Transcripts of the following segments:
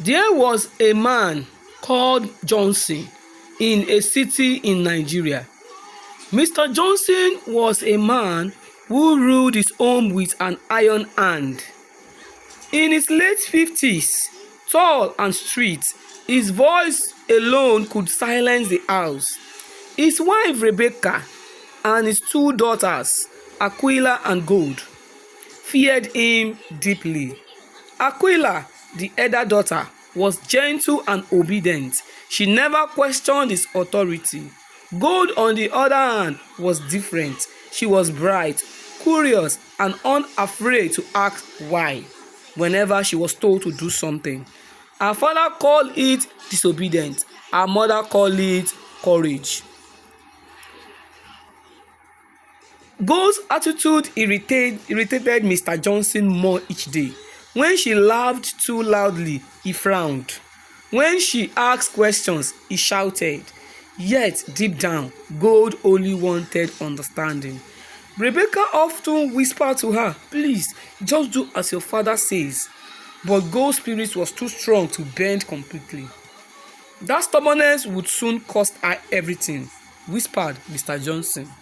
There was a man called Johnson in a city in Nigeria. Mr. Johnson was a man who ruled his home with an iron hand. In his late 50s, tall and straight, his voice alone could silence the house. His wife Rebecca and his two daughters, Aquilla and Gold, feared him deeply. Aquilla, the elder daughter, was gentle and obedient. She never questioned his authority. Gold, on the other hand, was different. She was bright, curious, and unafraid to ask why whenever she was told to do something. Her father called it disobedience. Her mother called it courage. Gold's attitude irritated Mr. Johnson more each day. When she laughed too loudly, he frowned. When she asked questions, he shouted. Yet, deep down, Gold only wanted understanding. Rebecca often whispered to her, "Please, just do as your father says." But Gold's spirit was too strong to bend completely. "That stubbornness would soon cost her everything," whispered Mr. Johnson.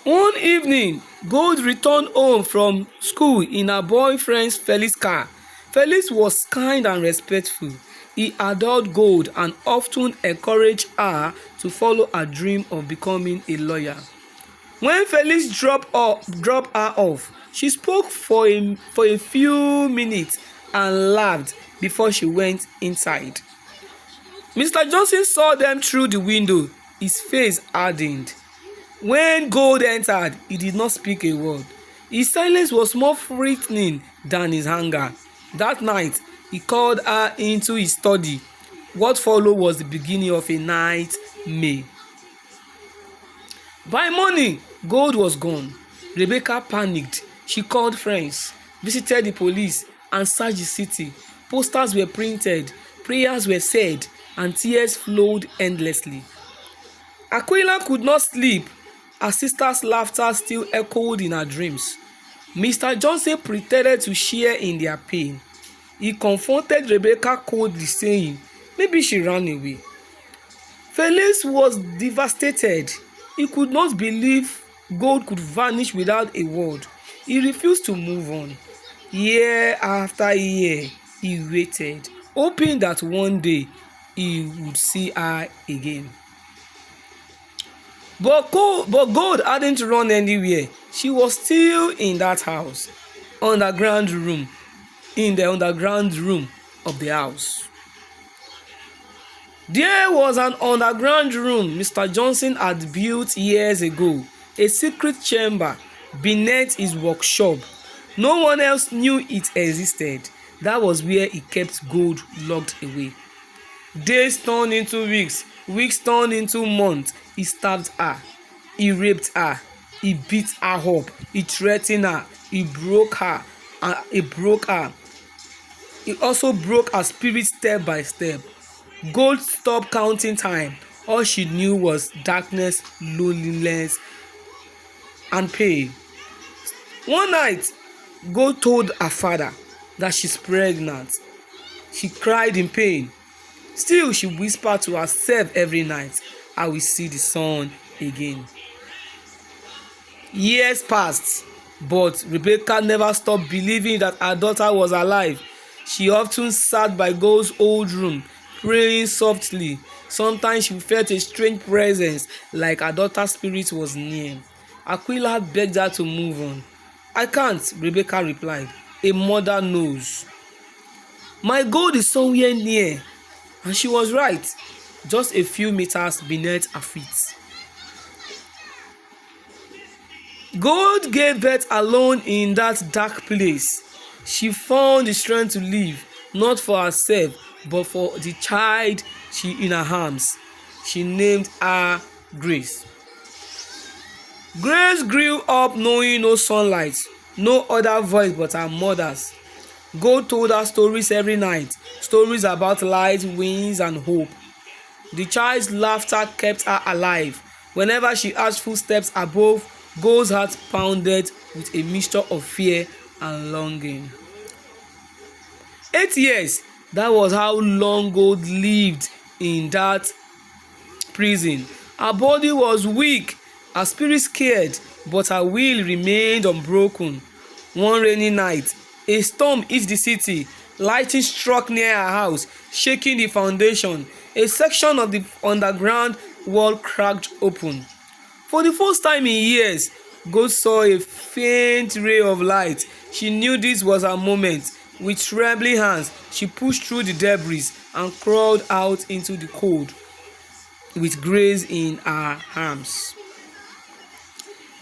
One evening, Gold returned home from school in her boyfriend's Felix car. Felix was kind and respectful. He adored Gold and often encouraged her to follow her dream of becoming a lawyer. When Felix dropped her off, she spoke for a few minutes and laughed before she went inside. Mr. Johnson saw them through the window. His face hardened. When Gold entered, he did not speak a word. His silence was more frightening than his anger. That night, he called her into his study. What followed was the beginning of a nightmare. By morning, Gold was gone. Rebecca panicked. She called friends, visited the police, and searched the city. Posters were printed, prayers were said, and tears flowed endlessly. Aquila could not sleep. Her sister's laughter still echoed in her dreams. Mr. Johnson pretended to share in their pain. He confronted Rebecca coldly, saying, "Maybe she ran away." Felix was devastated. He could not believe Gold could vanish without a word. He refused to move on. Year after year, he waited, hoping that one day he would see her again. But Gold hadn't run anywhere. She was still in that house, in the underground room of the house. There was an underground room Mr. Johnson had built years ago, a secret chamber beneath his workshop. No one else knew it existed. That was where he kept Gold locked away. Days turned into weeks, weeks turned into months. He stabbed her, he raped her, he beat her up, he threatened her, he broke her. He also broke her spirit step by step. Gold stopped counting time. All she knew was darkness, loneliness, and pain. One night, Gold told her father that she's pregnant. She cried in pain. Still, she whispered to herself every night, "I will see the sun again." Years passed, but Rebecca never stopped believing that her daughter was alive. She often sat by Gold's old room, praying softly. Sometimes she felt a strange presence, like her daughter's spirit was near. Aquila begged her to move on. "I can't," Rebecca replied. "A mother knows. My Gold is somewhere near." And she was right, just a few meters beneath her feet. Gold gave birth alone in that dark place. She found the strength to live, not for herself, but for the child in her arms. She named her Grace. Grace grew up knowing no sunlight, no other voice but her mother's. Gold told her stories every night, stories about light, winds, and hope. The child's laughter kept her alive. Whenever she heard footsteps above, Gold's heart pounded with a mixture of fear and longing. 8 years, that was how long Gold lived in that prison. Her body was weak, her spirit scared, but her will remained unbroken. One rainy night, a storm hit the city. Lightning struck near her house, shaking the foundation. A section of the underground wall cracked open. For the first time in years, Gold saw a faint ray of light. She knew this was her moment. With trembling hands, she pushed through the debris and crawled out into the cold with Grace in her arms.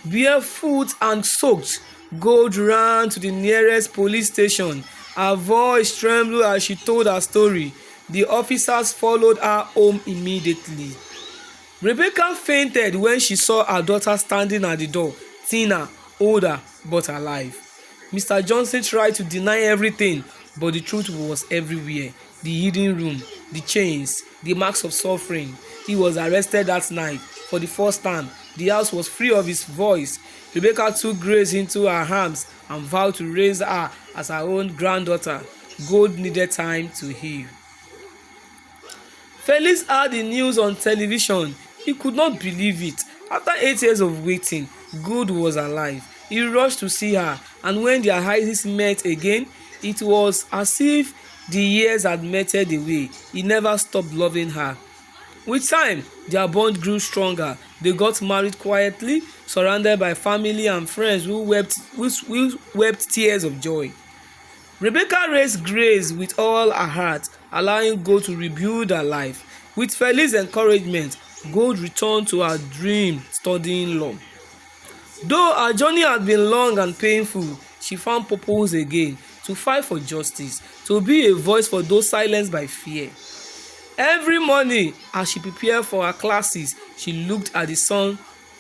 Barefoot and soaked, Gold ran to the nearest police station. Her voice trembled as she told her story. The officers followed her home immediately. Rebecca fainted when she saw her daughter standing at the door, thinner, older, but alive. Mr. Johnson tried to deny everything, but the truth was everywhere. The hidden room, the chains, the marks of suffering. He was arrested that night. For the first time, the house was free of his voice. Rebecca took Grace into her arms and vowed to raise her as her own granddaughter. Gold needed time to heal. Felix heard the news on television. He could not believe it. After 8 years of waiting, Gold was alive. He rushed to see her, and when their eyes met again, it was as if the years had melted away. He never stopped loving her. With time, their bond grew stronger. They got married quietly, surrounded by family and friends who wept tears of joy. Rebecca raised Grace with all her heart, allowing Gold to rebuild her life. With Felix's encouragement, Gold returned to her dream, studying law. Though her journey had been long and painful, she found purpose again, to fight for justice, to be a voice for those silenced by fear. Every morning, as she prepared for her classes, she looked at the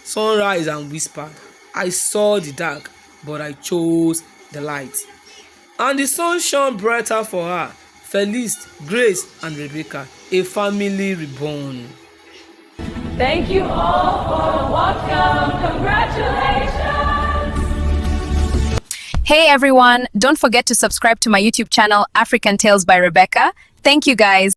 sunrise and whispered, "I saw the dark, but I chose the light." And the sun shone brighter for her. Felix, Grace, and Rebecca, a family reborn. Thank you all for welcome. Congratulations. Hey everyone, don't forget to subscribe to my YouTube channel, African Tales by Rebecca. Thank you guys.